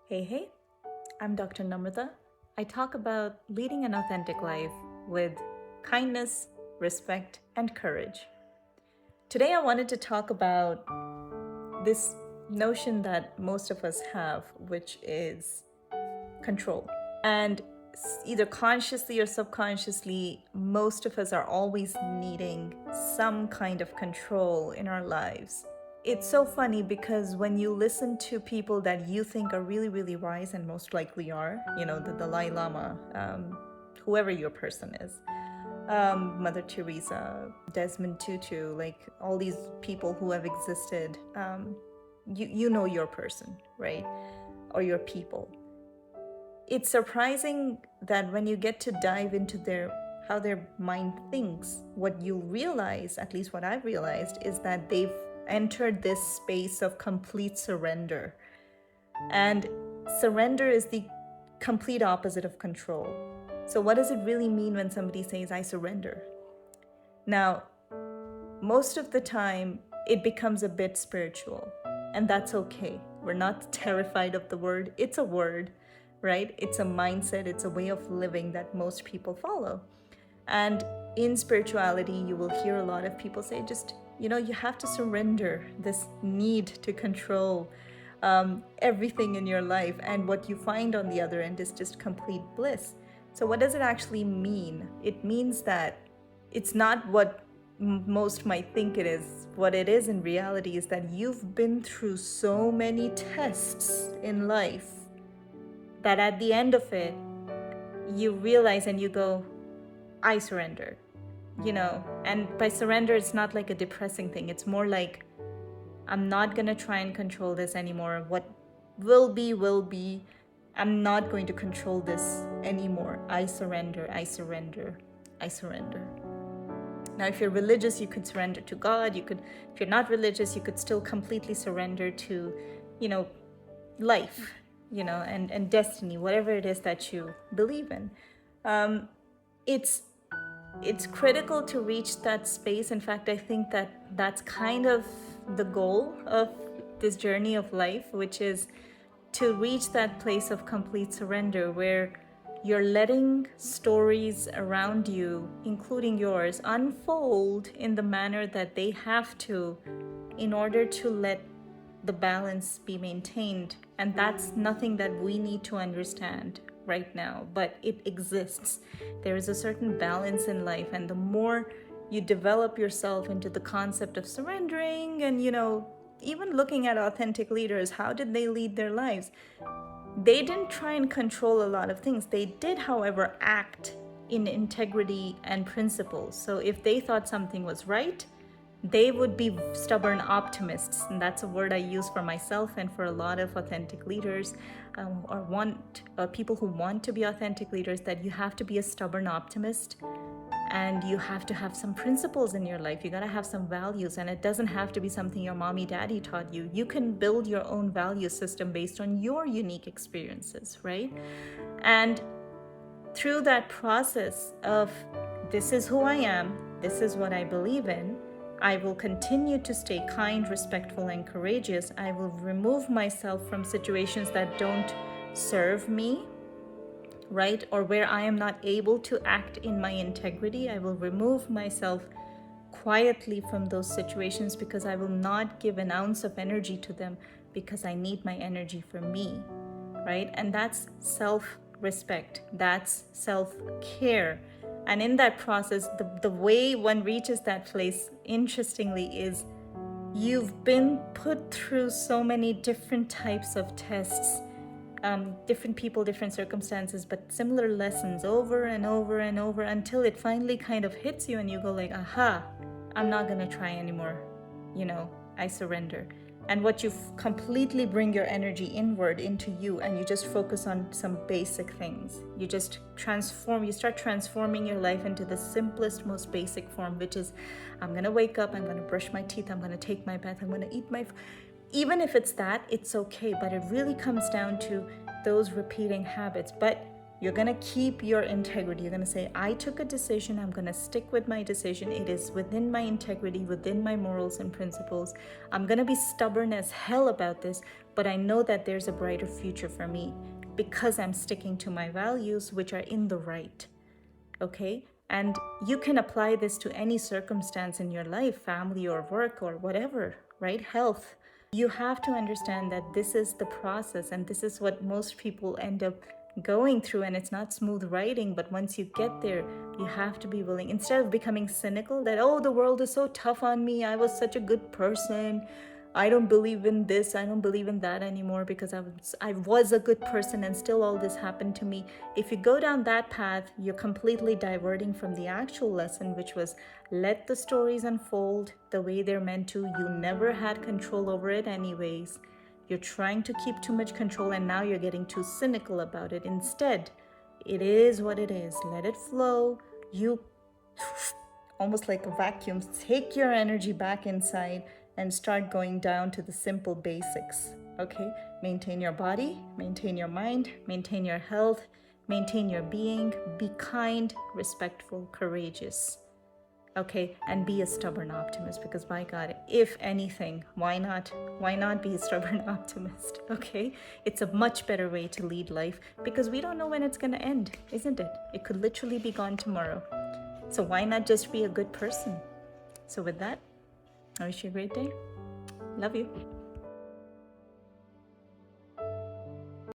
Hey, I'm Dr. Namrata. I talk about leading an authentic life with kindness, respect, and courage. Today, I wanted to talk about this notion that most of us have, which is control. And either consciously or subconsciously, most of us are always needing some kind of control in our lives. It's so funny because when you listen to people that you think are really, really wise and most likely are, the Dalai Lama, whoever your person is, Mother Teresa, Desmond Tutu, like all these people who have existed, you know your person, right? Or your people. It's surprising that when you get to dive into how their mind thinks, what you realize, at least what I've realized, is that they've entered this space of complete surrender. And surrender is the complete opposite of control. So what does it really mean when somebody says, I surrender? Now, most of the time, it becomes a bit spiritual, and that's okay. We're not terrified of the word. It's a word, right? It's a mindset, it's a way of living that most people follow. And in spirituality, you will hear a lot of people say, you have to surrender this need to control everything in your life. And what you find on the other end is just complete bliss. So, what does it actually mean? It means that it's not what most might think it is. What it is in reality is that you've been through so many tests in life that at the end of it, you realize and you go, I surrender, and by surrender, it's not like a depressing thing. It's more like, I'm not going to try and control this anymore. What will be, will be. I'm not going to control this anymore. I surrender, I surrender, I surrender. Now, if you're religious, you could surrender to God. If you're not religious, you could still completely surrender to, life, and destiny, whatever it is that you believe in. It's critical to reach that space. In fact, I think that that's kind of the goal of this journey of life, which is to reach that place of complete surrender where you're letting stories around you, including yours, unfold in the manner that they have to in order to let the balance be maintained. And that's nothing that we need to understand right now, but it exists. There is a certain balance in life, and the more you develop yourself into the concept of surrendering and, even looking at authentic leaders, how did they lead their lives? They didn't try and control a lot of things. They did, however, act in integrity and principles. So if they thought something was right, they would be stubborn optimists. And that's a word I use for myself and for a lot of authentic leaders, or people who want to be authentic leaders, that you have to be a stubborn optimist. And you have to have some principles in your life. You got to have some values, and it doesn't have to be something your mommy, daddy taught you. You can build your own value system based on your unique experiences, right? And through that process of, this is who I am, this is what I believe in, I will continue to stay kind, respectful, and courageous. I will remove myself from situations that don't serve me, right? Or where I am not able to act in my integrity. I will remove myself quietly from those situations because I will not give an ounce of energy to them because I need my energy for me, right? And that's self-respect, that's self-care. And in that process, the way one reaches that place, interestingly, is you've been put through so many different types of tests, different people, different circumstances, but similar lessons over and over and over until it finally kind of hits you and you go like, aha, I'm not going to try anymore. I surrender. And what you completely bring your energy inward into you, and you just focus on some basic things. You just you start transforming your life into the simplest, most basic form, which is, I'm going to wake up, I'm going to brush my teeth, I'm going to take my bath, I'm going to eat my even if it's that, it's okay. But it really comes down to those repeating habits. But You're going to keep your integrity. You're going to say, I took a decision. I'm going to stick with my decision. It is within my integrity, within my morals and principles. I'm going to be stubborn as hell about this, but I know that there's a brighter future for me because I'm sticking to my values, which are in the right. Okay? And you can apply this to any circumstance in your life, family or work or whatever, right? Health. You have to understand that this is the process, and this is what most people end up going through, and it's not smooth riding. But once you get there, you have to be willing, instead of becoming cynical that, oh, the world is so tough on me, I was such a good person, I don't believe in this, I don't believe in that anymore because I was a good person and still all this happened to me. If you go down that path, you're completely diverting from the actual lesson, which was let the stories unfold the way they're meant to. You never had control over it anyways. You're trying to keep too much control, and now you're getting too cynical about it. Instead, it is what it is. Let it flow. You, almost like a vacuum, take your energy back inside and start going down to the simple basics. Okay? Maintain your body, maintain your mind, maintain your health, maintain your being. Be kind, respectful, courageous. Okay, and be a stubborn optimist, because by God, if anything, why not be a stubborn optimist? Okay, it's a much better way to lead life, because we don't know when it's going to end, isn't it? It could literally be gone tomorrow. So why not just be a good person? So with that, I wish you a great day. Love you.